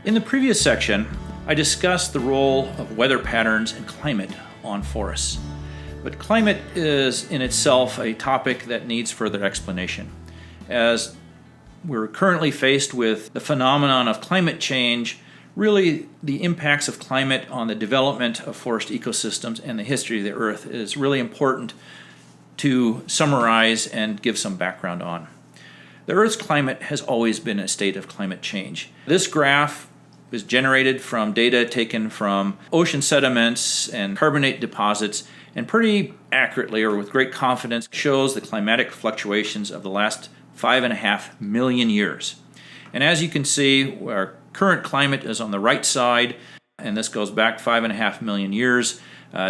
In the previous section, I discussed the role of weather patterns and climate on forests. But climate is in itself a topic that needs further explanation, as we're currently faced with the phenomenon of climate change, really the impacts of climate on the development of forest ecosystems and the history of the Earth is really important to summarize and give some background on. The Earth's climate has always been a state of climate change. This graph is generated from data taken from ocean sediments and carbonate deposits, and pretty accurately or with great confidence shows the climatic fluctuations of the last 5.5 million years. And as you can see, our current climate is on the right side, and this goes back 5.5 million years.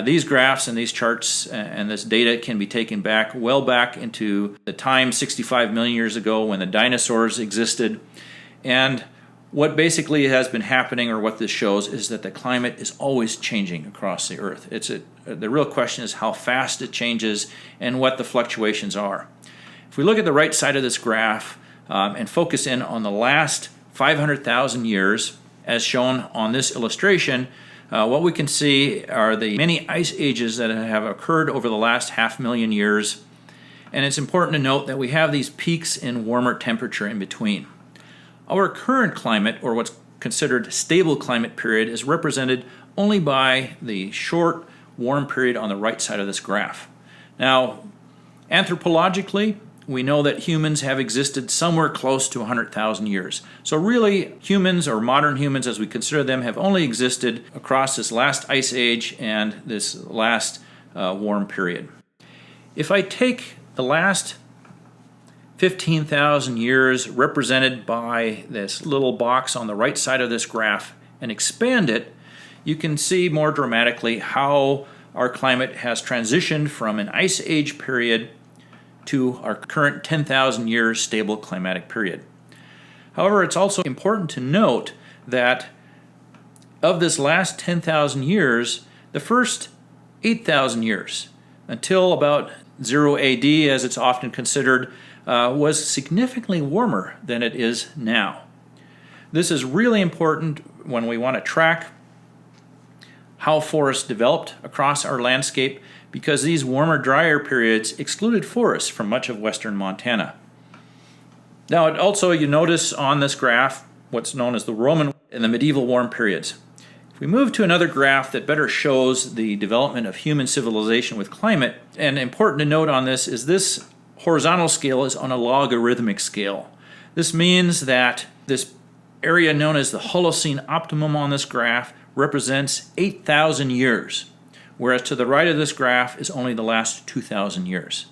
These graphs and these charts and this data can be taken back well back into the time 65 million years ago when the dinosaurs existed. And what basically has been happening, or what this shows, is that the climate is always changing across the Earth. The real question is how fast it changes and what the fluctuations are. If we look at the right side of this graph and focus in on the last 500,000 years, as shown on this illustration, what we can see are the many ice ages that have occurred over the last 500,000 years. And it's important to note that we have these peaks in warmer temperature in between. Our current climate, or what's considered stable climate period, is represented only by the short warm period on the right side of this graph. Now, anthropologically, we know that humans have existed somewhere close to 100,000 years. So really, humans, or modern humans as we consider them, have only existed across this last ice age and this last warm period. If I take the last 15,000 years represented by this little box on the right side of this graph and expand it, you can see more dramatically how our climate has transitioned from an ice age period to our current 10,000 years stable climatic period. However, it's also important to note that of this last 10,000 years, the first 8,000 years, until about 0 AD as it's often considered, was significantly warmer than it is now. This is really important when we want to track how forests developed across our landscape, because these warmer, drier periods excluded forests from much of western Montana. Now, also you notice on this graph what's known as the Roman and the medieval warm periods. If we move to another graph that better shows the development of human civilization with climate, and important to note on this horizontal scale is on a logarithmic scale. This means that this area known as the Holocene optimum on this graph represents 8,000 years, whereas to the right of this graph is only the last 2,000 years.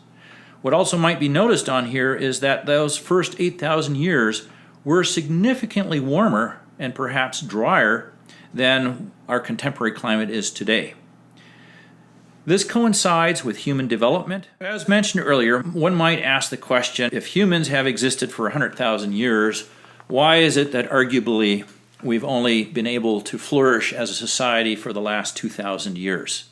What also might be noticed on here is that those first 8,000 years were significantly warmer and perhaps drier than our contemporary climate is today. This coincides with human development. As mentioned earlier, one might ask the question, if humans have existed for 100,000 years, why is it that arguably we've only been able to flourish as a society for the last 2,000 years?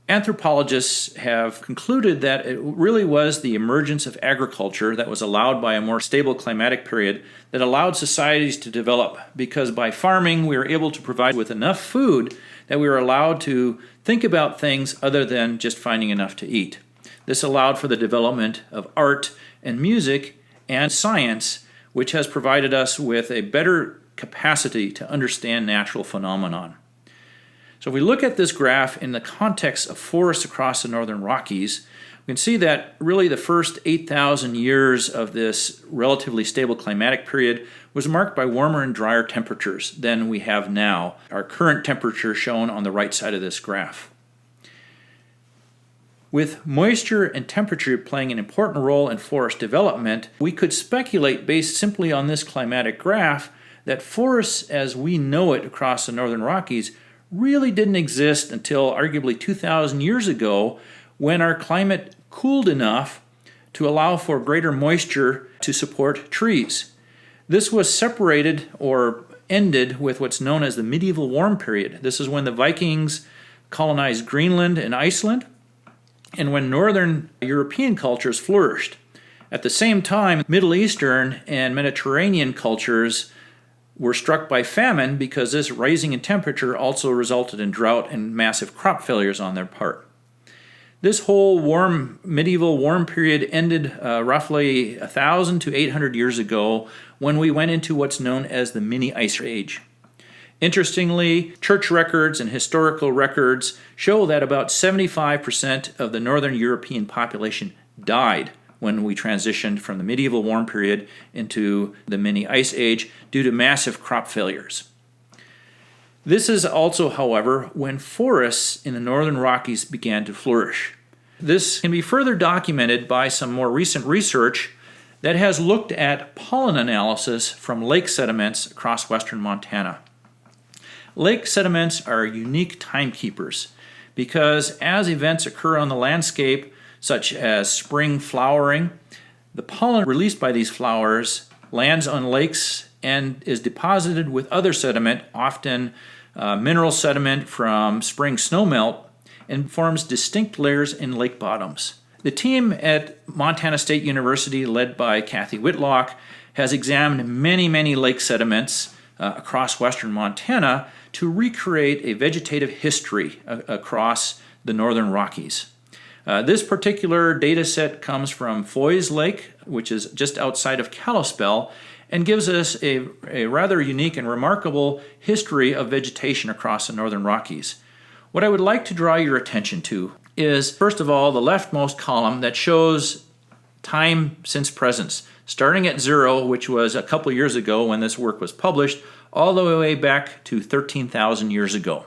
Anthropologists have concluded that it really was the emergence of agriculture that was allowed by a more stable climatic period that allowed societies to develop, because by farming we were able to provide with enough food that we were allowed to think about things other than just finding enough to eat. This allowed for the development of art and music and science, which has provided us with a better capacity to understand natural phenomenon. So if we look at this graph in the context of forests across the northern Rockies, we can see that really the first 8,000 years of this relatively stable climatic period was marked by warmer and drier temperatures than we have now, our current temperature shown on the right side of this graph. With moisture and temperature playing an important role in forest development, we could speculate based simply on this climatic graph that forests as we know it across the northern Rockies really didn't exist until arguably 2,000 years ago, when our climate cooled enough to allow for greater moisture to support trees. This was separated or ended with what's known as the medieval warm period. This is when the Vikings colonized Greenland and Iceland, and when northern European cultures flourished. At the same time, Middle Eastern and Mediterranean cultures were struck by famine because this rising in temperature also resulted in drought and massive crop failures on their part. This whole medieval warm period ended roughly 1,000 to 800 years ago when we went into what's known as the mini ice age. Interestingly, church records and historical records show that about 75% of the northern European population died when we transitioned from the medieval warm period into the mini ice age due to massive crop failures. This is also, however, when forests in the northern Rockies began to flourish. This can be further documented by some more recent research that has looked at pollen analysis from lake sediments across western Montana. Lake sediments are unique timekeepers because as events occur on the landscape, such as spring flowering, the pollen released by these flowers lands on lakes and is deposited with other sediment, often mineral sediment from spring snowmelt, and forms distinct layers in lake bottoms. The team at Montana State University, led by Kathy Whitlock, has examined many lake sediments across western Montana to recreate a vegetative history across the northern Rockies. This particular data set comes from Foy's Lake, which is just outside of Kalispell, and gives us a rather unique and remarkable history of vegetation across the northern Rockies. What I would like to draw your attention to is, first of all, the leftmost column that shows time since presence, starting at 0, which was a couple years ago when this work was published, all the way back to 13,000 years ago.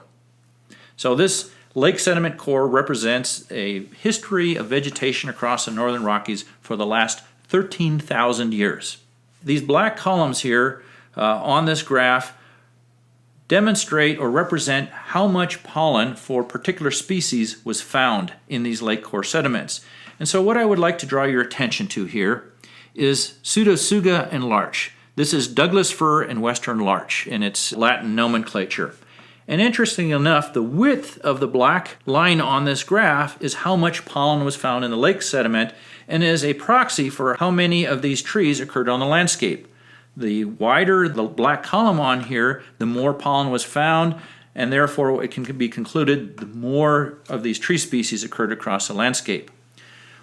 So this lake sediment core represents a history of vegetation across the northern Rockies for the last 13,000 years. These black columns here on this graph demonstrate or represent how much pollen for particular species was found in these lake core sediments. And so what I would like to draw your attention to here is Pseudotsuga and larch. This is Douglas fir and western larch in its Latin nomenclature. And interestingly enough, the width of the black line on this graph is how much pollen was found in the lake sediment and is a proxy for how many of these trees occurred on the landscape. The wider the black column on here, the more pollen was found, and therefore it can be concluded the more of these tree species occurred across the landscape.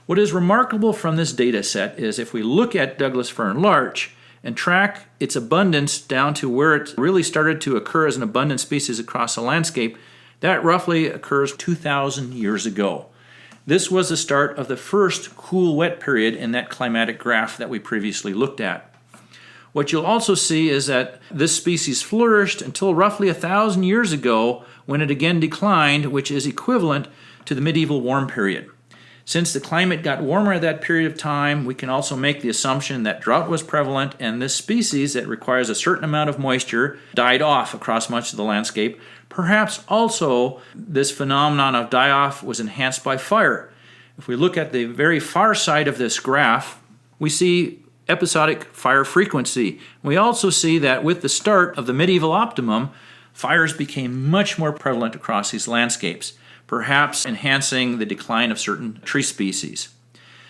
What is remarkable from this data set is if we look at Douglas fir and larch and track its abundance down to where it really started to occur as an abundant species across the landscape, that roughly occurs 2,000 years ago. This was the start of the first cool wet period in that climatic graph that we previously looked at. What you'll also see is that this species flourished until roughly 1,000 years ago when it again declined, which is equivalent to the medieval warm period. Since the climate got warmer at that period of time, we can also make the assumption that drought was prevalent and this species that requires a certain amount of moisture died off across much of the landscape. Perhaps also this phenomenon of die-off was enhanced by fire. If we look at the very far side of this graph, we see episodic fire frequency. We also see that with the start of the medieval optimum, fires became much more prevalent across these landscapes, perhaps enhancing the decline of certain tree species.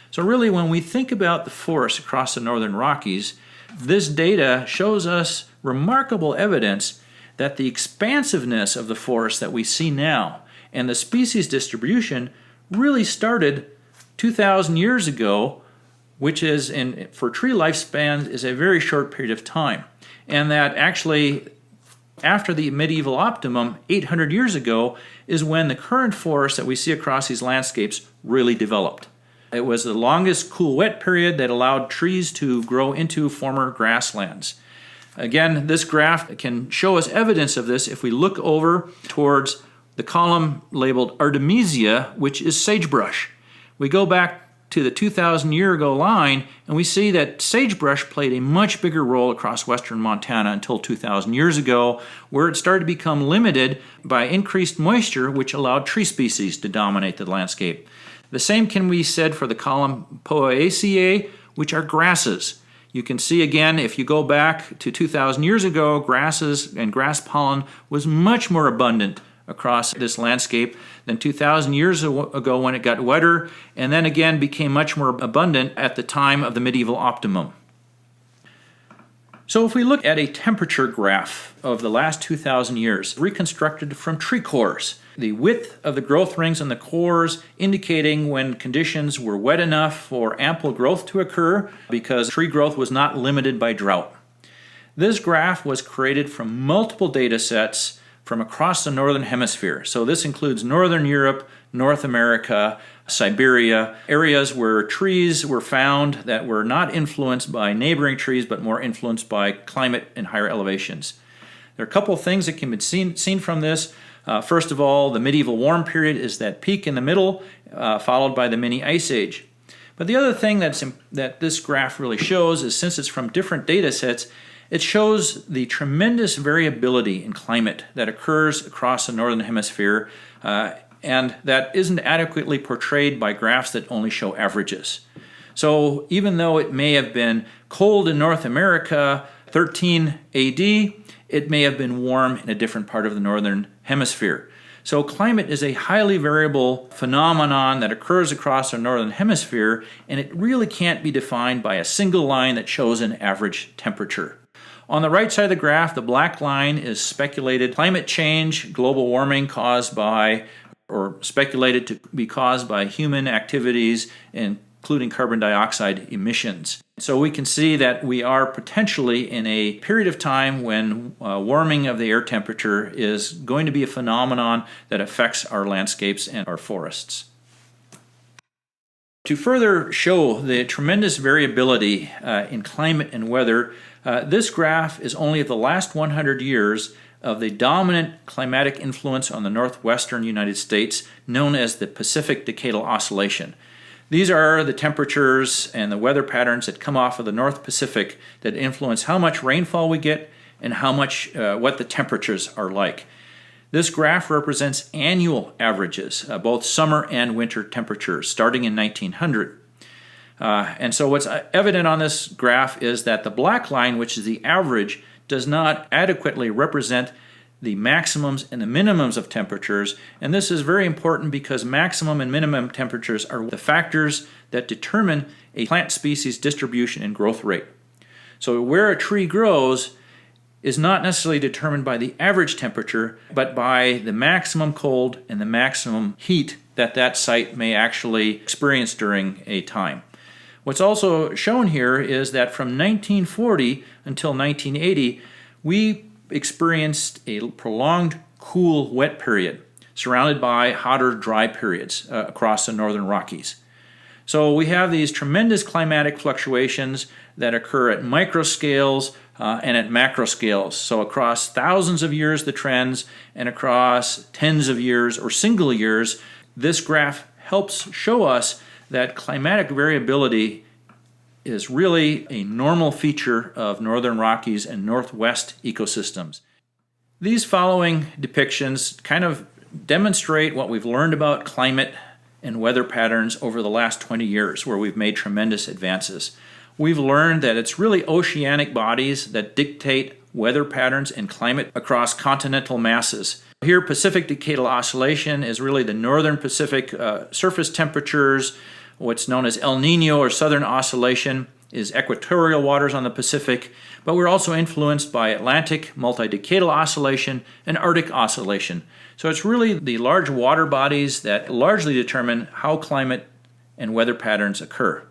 So really, when we think about the forests across the northern Rockies, this data shows us remarkable evidence that the expansiveness of the forests that we see now and the species distribution really started 2,000 years ago, which is, for tree lifespans, is a very short period of time. And that actually, after the medieval optimum, 800 years ago, is when the current forests that we see across these landscapes really developed. It was the longest cool wet period that allowed trees to grow into former grasslands. Again, this graph can show us evidence of this if we look over towards the column labeled Artemisia, which is sagebrush. We go back to the 2,000 year ago line, and we see that sagebrush played a much bigger role across western Montana until 2,000 years ago, where it started to become limited by increased moisture, which allowed tree species to dominate the landscape. The same can be said for the column Poaceae, which are grasses. You can see again, if you go back to 2,000 years ago, grasses and grass pollen was much more abundant across this landscape than 2,000 years ago when it got wetter, and then again became much more abundant at the time of the medieval optimum. So if we look at a temperature graph of the last 2,000 years, reconstructed from tree cores, the width of the growth rings on the cores indicating when conditions were wet enough for ample growth to occur because tree growth was not limited by drought. This graph was created from multiple data sets from across the northern hemisphere. So this includes northern Europe, North America, Siberia, areas where trees were found that were not influenced by neighboring trees but more influenced by climate and higher elevations. There are a couple of things that can be seen from this. First of all, the medieval warm period is that peak in the middle, followed by the mini ice age. But the other thing that this graph really shows is, since it's from different data sets, it shows the tremendous variability in climate that occurs across the northern hemisphere, and that isn't adequately portrayed by graphs that only show averages. So even though it may have been cold in North America 13 AD, it may have been warm in a different part of the northern hemisphere. So climate is a highly variable phenomenon that occurs across the northern hemisphere, and it really can't be defined by a single line that shows an average temperature. On the right side of the graph, the black line is speculated climate change, global warming caused by, or speculated to be caused by, human activities, including carbon dioxide emissions. So we can see that we are potentially in a period of time when warming of the air temperature is going to be a phenomenon that affects our landscapes and our forests. To further show the tremendous variability in climate and weather, this graph is only of the last 100 years of the dominant climatic influence on the northwestern United States, known as the Pacific Decadal Oscillation. These are the temperatures and the weather patterns that come off of the North Pacific that influence how much rainfall we get and what the temperatures are like. This graph represents annual averages, both summer and winter temperatures, starting in 1900. And so what's evident on this graph is that the black line, which is the average, does not adequately represent the maximums and the minimums of temperatures. And this is very important because maximum and minimum temperatures are the factors that determine a plant species distribution and growth rate. So where a tree grows is not necessarily determined by the average temperature, but by the maximum cold and the maximum heat that site may actually experience during a time. What's also shown here is that from 1940 until 1980, we experienced a prolonged cool wet period surrounded by hotter dry periods across the northern Rockies. So we have these tremendous climatic fluctuations that occur at micro scales and at macro scales. So across thousands of years, the trends, and across tens of years or single years, this graph helps show us that climatic variability is really a normal feature of northern Rockies and northwest ecosystems. These following depictions kind of demonstrate what we've learned about climate and weather patterns over the last 20 years, where we've made tremendous advances. We've learned that it's really oceanic bodies that dictate weather patterns and climate across continental masses. Here, Pacific Decadal Oscillation is really the northern Pacific surface temperatures. What's known as El Nino or Southern Oscillation is equatorial waters on the Pacific, but we're also influenced by Atlantic multidecadal oscillation and Arctic oscillation. So it's really the large water bodies that largely determine how climate and weather patterns occur.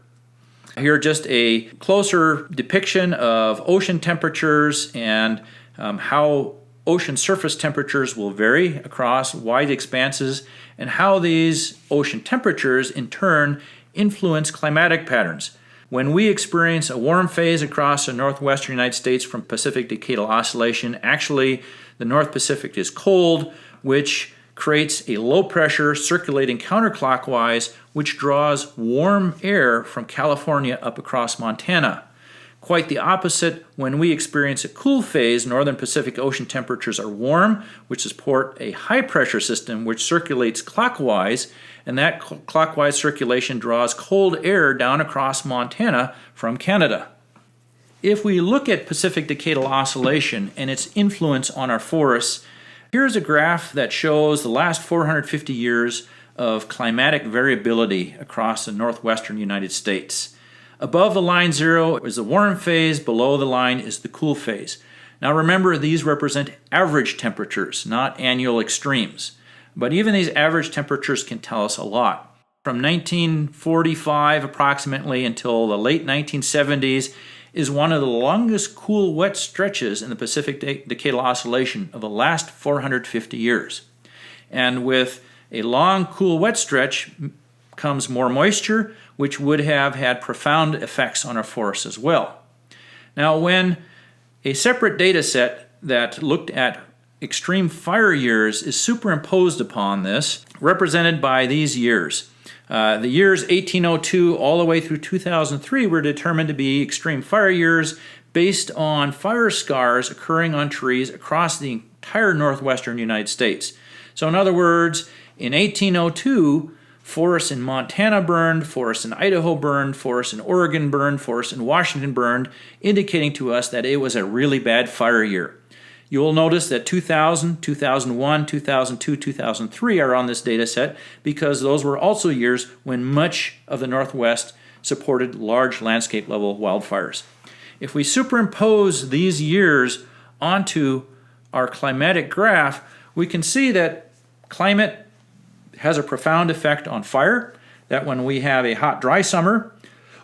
Here, just a closer depiction of ocean temperatures and how ocean surface temperatures will vary across wide expanses, and how these ocean temperatures in turn influence climatic patterns. When we experience a warm phase across the northwestern United States from Pacific Decadal Oscillation, actually the North Pacific is cold, which creates a low pressure circulating counterclockwise, which draws warm air from California up across Montana. Quite the opposite, when we experience a cool phase, northern Pacific Ocean temperatures are warm, which support a high pressure system which circulates clockwise, and that clockwise circulation draws cold air down across Montana from Canada. If we look at Pacific Decadal Oscillation and its influence on our forests, here's a graph that shows the last 450 years of climatic variability across the northwestern United States. Above the line 0 is the warm phase, below the line is the cool phase. Now remember, these represent average temperatures, not annual extremes. But even these average temperatures can tell us a lot. From 1945 approximately until the late 1970s is one of the longest cool wet stretches in the Pacific Decadal Oscillation of the last 450 years. And with a long cool wet stretch comes more moisture, which would have had profound effects on our forests as well. Now, when a separate data set that looked at extreme fire years is superimposed upon this, represented by these years. The years 1802 all the way through 2003 were determined to be extreme fire years based on fire scars occurring on trees across the entire northwestern United States. So in other words, in 1802, forests in Montana burned, forests in Idaho burned, forests in Oregon burned, forests in Washington burned, indicating to us that it was a really bad fire year. You will notice that 2000, 2001, 2002, 2003 are on this data set because those were also years when much of the Northwest supported large landscape level wildfires. If we superimpose these years onto our climatic graph, we can see that climate has a profound effect on fire, that when we have a hot, dry summer,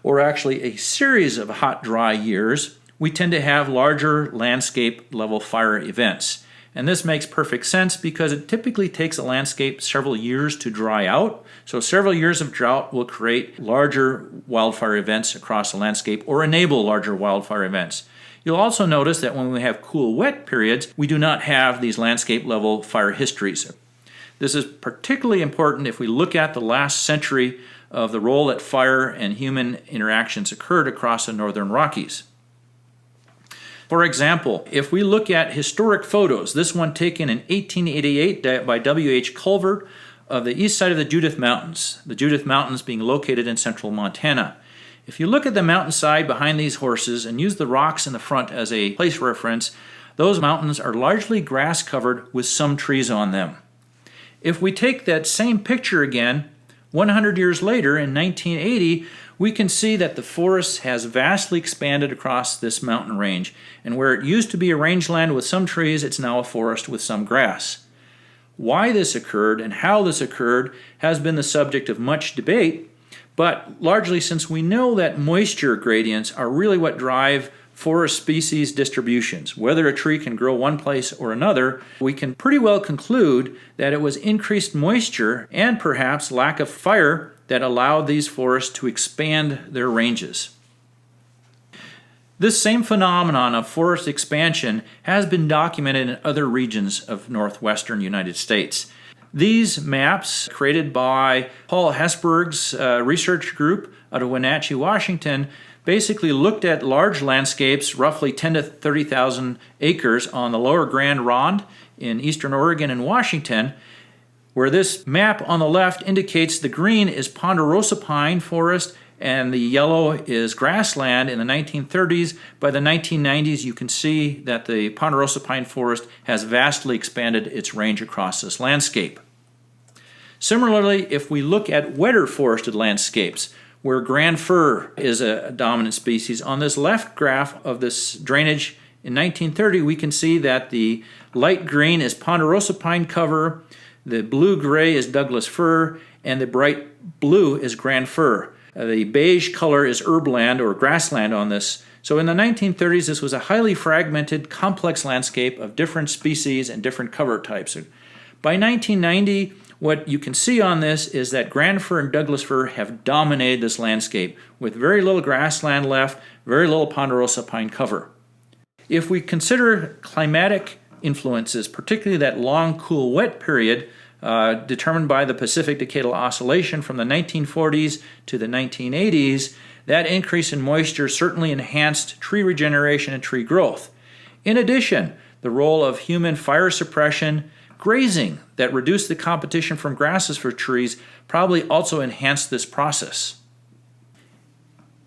or actually a series of hot, dry years, we tend to have larger landscape level fire events. And this makes perfect sense because it typically takes a landscape several years to dry out. So several years of drought will create larger wildfire events across the landscape or enable larger wildfire events. You'll also notice that when we have cool, wet periods, we do not have these landscape level fire histories. This is particularly important if we look at the last century of the role that fire and human interactions occurred across the northern Rockies. For example, if we look at historic photos, this one taken in 1888 by W.H. Kolb of the east side of the Judith Mountains being located in central Montana. If you look at the mountainside behind these horses and use the rocks in the front as a place reference, those mountains are largely grass covered with some trees on them. If we take that same picture again, 100 years later in 1980, we can see that the forest has vastly expanded across this mountain range, and where it used to be a rangeland with some trees, it's now a forest with some grass. Why this occurred and how this occurred has been the subject of much debate, but largely since we know that moisture gradients are really what drive forest species distributions, whether a tree can grow one place or another, we can pretty well conclude that it was increased moisture and perhaps lack of fire that allowed these forests to expand their ranges. This same phenomenon of forest expansion has been documented in other regions of northwestern United States. These maps, created by Paul Hesburgh's research group out of Wenatchee, Washington, basically looked at large landscapes, roughly 10 to 30,000 acres on the lower Grande Ronde in eastern Oregon and Washington, where this map on the left indicates the green is ponderosa pine forest and the yellow is grassland in the 1930s. By the 1990s, you can see that the ponderosa pine forest has vastly expanded its range across this landscape. Similarly, if we look at wetter forested landscapes, where Grand Fir is a dominant species, on this left graph of this drainage in 1930, we can see that the light green is ponderosa pine cover, the blue-gray is Douglas fir, and the bright blue is Grand Fir. The beige color is herbland or grassland on this. So in the 1930s, this was a highly fragmented, complex landscape of different species and different cover types. By 1990, what you can see on this is that Grand Fir and Douglas fir have dominated this landscape with very little grassland left, very little ponderosa pine cover. If we consider climatic influences, particularly that long, cool, wet period determined by the Pacific Decadal Oscillation from the 1940s to the 1980s, that increase in moisture certainly enhanced tree regeneration and tree growth. In addition, the role of human fire suppression, grazing that reduced the competition from grasses for trees probably also enhanced this process.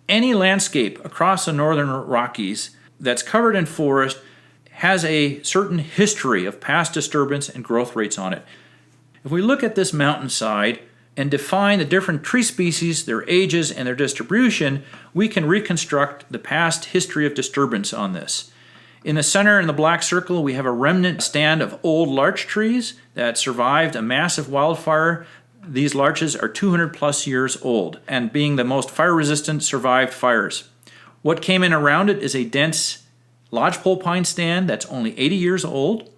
Any landscape across the northern Rockies that's covered in forest has a certain history of past disturbance and growth rates on it. If we look at this mountainside, and define the different tree species, their ages, and their distribution, we can reconstruct the past history of disturbance on this. In the center, in the black circle, we have a remnant stand of old larch trees that survived a massive wildfire. These larches are 200 plus years old, and being the most fire-resistant, survived fires. What came in around it is a dense lodgepole pine stand that's only 80 years old.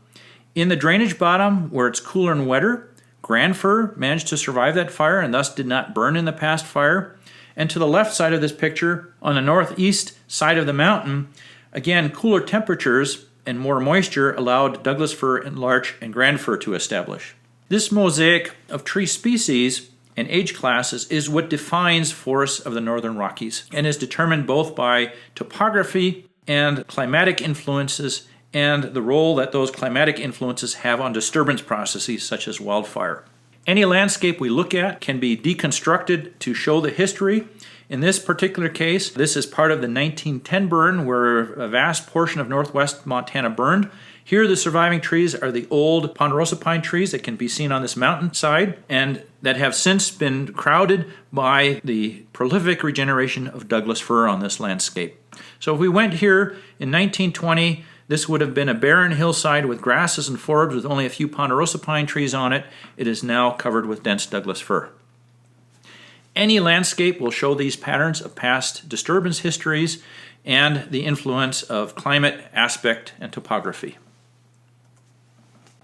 In the drainage bottom, where it's cooler and wetter, Grande fir managed to survive that fire and thus did not burn in the past fire. And to the left side of this picture, on the northeast side of the mountain, again, cooler temperatures and more moisture allowed Douglas fir and larch and Grande fir to establish. This mosaic of tree species and age classes is what defines forests of the northern Rockies and is determined both by topography and climatic influences and the role that those climatic influences have on disturbance processes such as wildfire. Any landscape we look at can be deconstructed to show the history. In this particular case, this is part of the 1910 burn where a vast portion of northwest Montana burned. Here the surviving trees are the old ponderosa pine trees that can be seen on this mountainside and that have since been crowded by the prolific regeneration of Douglas fir on this landscape. So if we went here in 1920, this would have been a barren hillside with grasses and forbs with only a few ponderosa pine trees on it. It is now covered with dense Douglas fir. Any landscape will show these patterns of past disturbance histories and the influence of climate, aspect, and topography.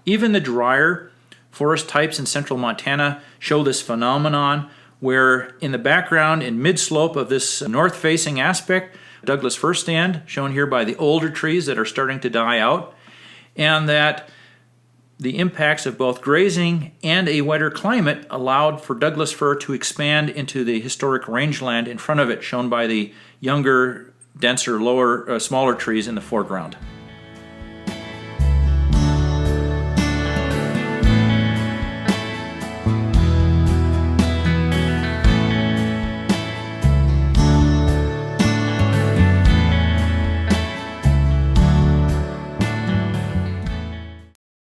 Even the drier forest types in central Montana show this phenomenon where in the background, in mid-slope of this north-facing aspect, Douglas fir stand, shown here by the older trees that are starting to die out, and that the impacts of both grazing and a wetter climate allowed for Douglas fir to expand into the historic rangeland in front of it, shown by the younger, denser, smaller trees in the foreground.